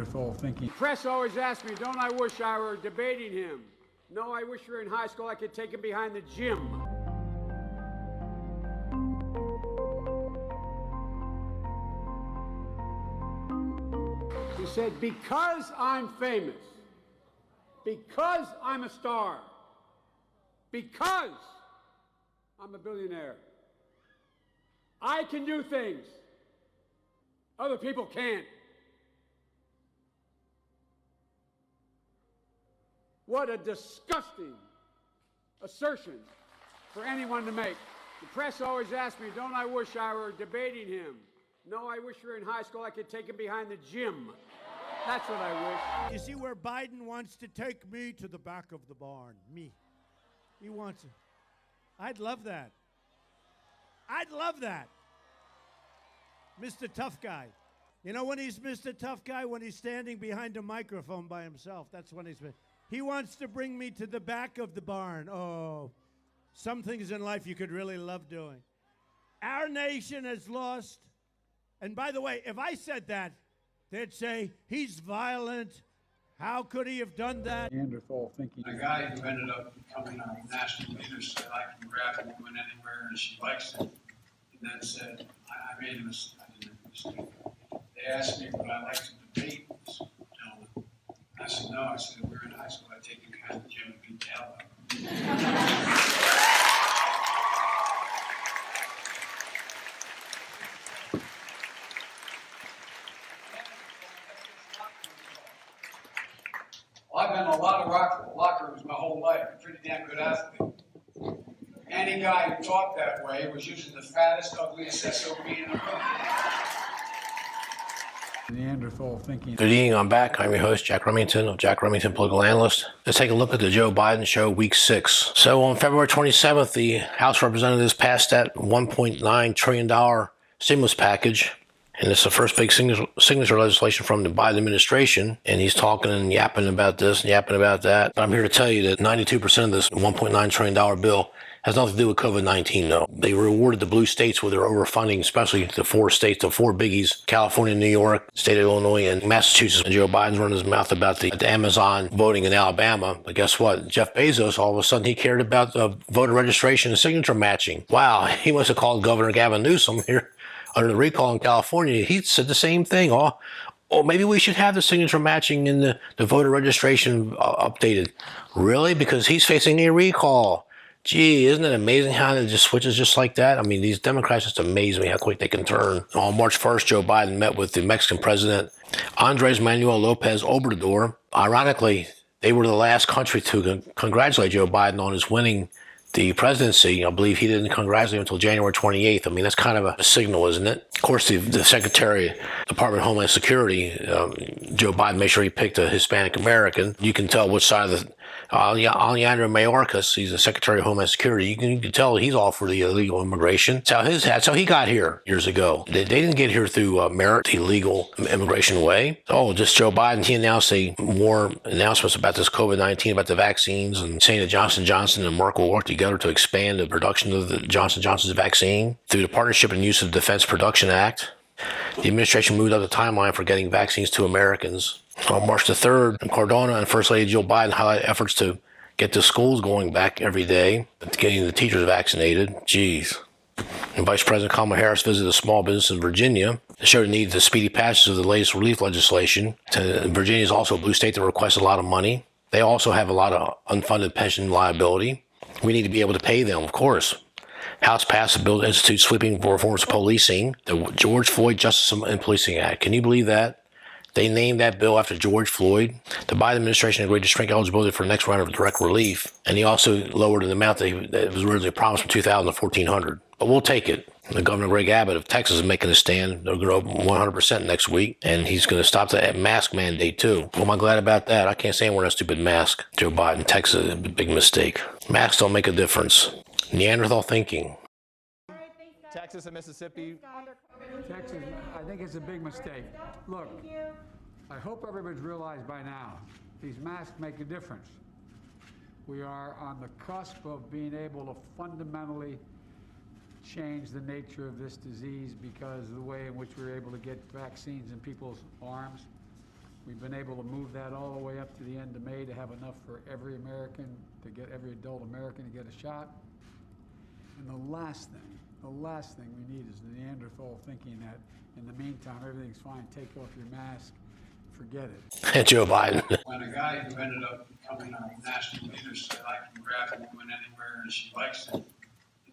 Neanderthal Thinking. The press always asks me, don't I wish I were debating him? No, I wish we were in high school, I could take him behind the gym. He said, because I'm famous, because I'm a star, because I'm a billionaire, I can do things other people can't. What a disgusting assertion for anyone to make. The press always asks me, don't I wish I were debating him? No, I wish we were in high school, I could take him behind the gym. That's what I wish. You see where Biden wants to take me to the back of the barn. Me. He wants it. I'd love that. I'd love that. Mr. Tough Guy. You know when he's Mr. Tough Guy? When he's standing behind a microphone by himself. That's when he wants to bring me to the back of the barn. Oh, some things in life you could really love doing. Our nation has lost. And by the way, if I said that, they'd say, he's violent. How could he have done that? Neanderthal Thinking. A guy who ended up becoming a national leader said, I can grab a woman anywhere and she likes it. And then said, I made a mistake. They asked me would I like to debate this gentleman. I said, no. I said, if we were in high school, I'd take you behind the gym and beat the hell out of him. Well, I've been in a lot of locker rooms my whole life. I'm a pretty damn good athlete. Any guy who talked that way was usually the fattest, ugliest SOB in the room. Neanderthal Thinking. Good evening, I'm back. I'm your host, Jack Remington of Jack Remington Political Analyst. Let's take a look at the Joe Biden show, week 6. So on February 27th, the House of Representatives passed that $1.9 trillion stimulus package. And it's the first big signature legislation from the Biden administration. And he's talking and yapping about this and yapping about that. But I'm here to tell you that 92% of this $1.9 trillion bill has nothing to do with COVID-19, though. They rewarded the blue states with their overfunding, especially the 4 states, the 4 biggies, California, New York, state of Illinois, and Massachusetts. And Joe Biden's running his mouth about the Amazon voting in Alabama. But guess what? Jeff Bezos, all of a sudden, he cared about voter registration and signature matching. Wow, he must have called Governor Gavin Newsom here under the recall in California. He said the same thing. Oh, maybe we should have the signature matching in the voter registration updated. Really? Because he's facing a recall. Gee, isn't it amazing how it just switches just like that? I mean, these Democrats just amaze me how quick they can turn. On March 1st, Joe Biden met with the Mexican president, Andres Manuel Lopez Obrador. Ironically, they were the last country to congratulate Joe Biden on his winning the presidency. I believe he didn't congratulate him until January 28th. I mean, that's kind of a signal, isn't it? Of course, the Secretary of Department of Homeland Security, Joe Biden, made sure he picked a Hispanic American. You can tell which side of the Alejandro Mayorkas, he's the Secretary of Homeland Security. You can tell he's all for the illegal immigration. That's how he got here years ago. They didn't get here through merit, the legal immigration way. Oh, just Joe Biden, he announced more announcements about this COVID-19, about the vaccines, and saying that Johnson & Johnson and Merck will work together to expand the production of the Johnson & Johnson's vaccine through the Partnership and Use of Defense Production Act. The administration moved up the timeline for getting vaccines to Americans. On March the 3rd, Cardona and First Lady Jill Biden highlighted efforts to get the schools going back every day, getting the teachers vaccinated. Jeez. And Vice President Kamala Harris visited a small business in Virginia to show the need for the speedy passage of the latest relief legislation. Virginia is also a blue state that requests a lot of money. They also have a lot of unfunded pension liability. We need to be able to pay them, of course. House passed a bill to institute sweeping reforms to policing, the George Floyd Justice and Policing Act. Can you believe that? They named that bill after George Floyd. The Biden administration agreed to shrink eligibility for the next round of direct relief, and he also lowered the amount that was originally promised from $2,000 to $1,400. But we'll take it. The Governor Greg Abbott of Texas is making a stand. They're going to open 100% next week, and he's going to stop the mask mandate too. Well, am I glad about that? I can't stand wearing a stupid mask. Joe Biden, Texas, a big mistake. Masks don't make a difference. Neanderthal thinking. Texas and Mississippi. Texas, I think it's a big mistake. Look, I hope everybody's realized by now, these masks make a difference. We are on the cusp of being able to fundamentally change the nature of this disease because of the way in which we're able to get vaccines in people's arms. We've been able to move that all the way up to the end of May to have enough for every American, to get every adult American to get a shot. And the last thing we need is the Neanderthal thinking that in the meantime, everything's fine, take off your mask, forget it. Joe Biden. When a guy who ended up becoming our national leader said, I can grab a woman anywhere and she likes it, and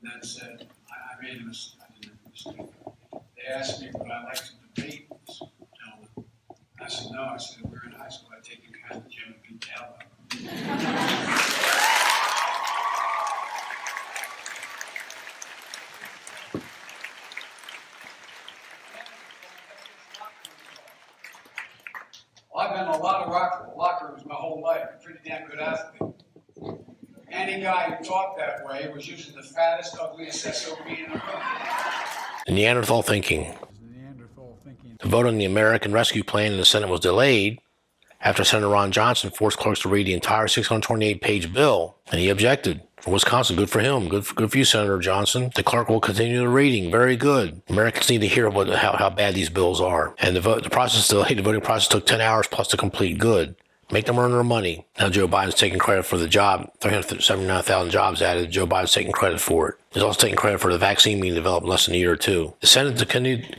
then said, I made a mistake. They asked me would I like to debate this gentleman. I said, no. I said, we were in high school, I'd take a kind of gym and beat the hell out of him. Well, I've been in a lot of locker rooms my whole life. I'm a pretty damn good athlete. Any guy who talked that way was usually the fattest, ugliest SOB in the room. Neanderthal thinking. The Neanderthal thinking. The vote on the American Rescue Plan in the Senate was delayed after Senator Ron Johnson forced clerks to read the entire 628-page bill, and he objected. From Wisconsin, good for him. Good for you, Senator Johnson. The clerk will continue the reading. Very good. Americans need to hear how bad these bills are. And the voting process took 10 hours plus to complete. Good. Make them earn their money. Now Joe Biden's taking credit for the job. 379,000 jobs added. Joe Biden's taking credit for it. He's also taking credit for the vaccine being developed in less than a year or two. The Senate continued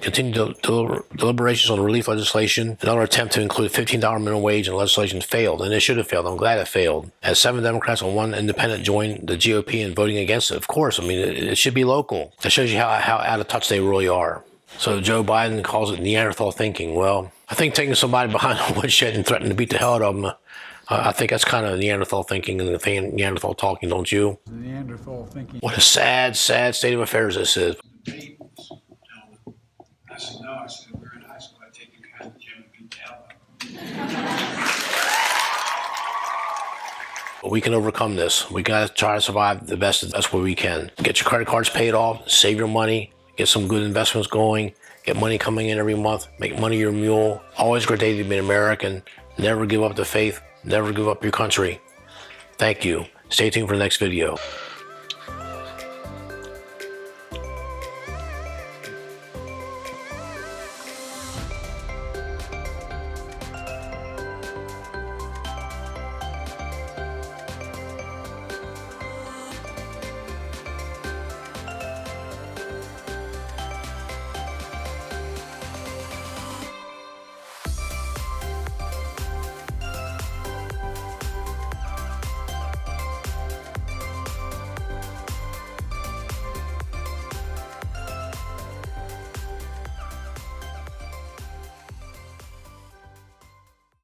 deliberations on relief legislation. Another attempt to include $15 minimum wage in legislation failed, and it should have failed. I'm glad it failed. As 7 Democrats and 1 independent joined the GOP in voting against it. Of course, I mean, it should be local. That shows you how out of touch they really are. So Joe Biden calls it Neanderthal thinking. Well, I think taking somebody behind a woodshed and threatening to beat the hell out of them, I think that's kind of Neanderthal thinking and the thing Neanderthal talking, don't you? The Neanderthal thinking. What a sad state of affairs this is. Debate this gentleman. I said, no. I said, we were in high school, I'd take a kind of gym and beat the hell out of him. But we can overcome this. We got to try to survive the best way we can. Get your credit cards paid off, save your money, get some good investments going, get money coming in every month, make money your mule. Always great day to be an American. Never give up the faith. Never give up your country. Thank you. Stay tuned for the next video.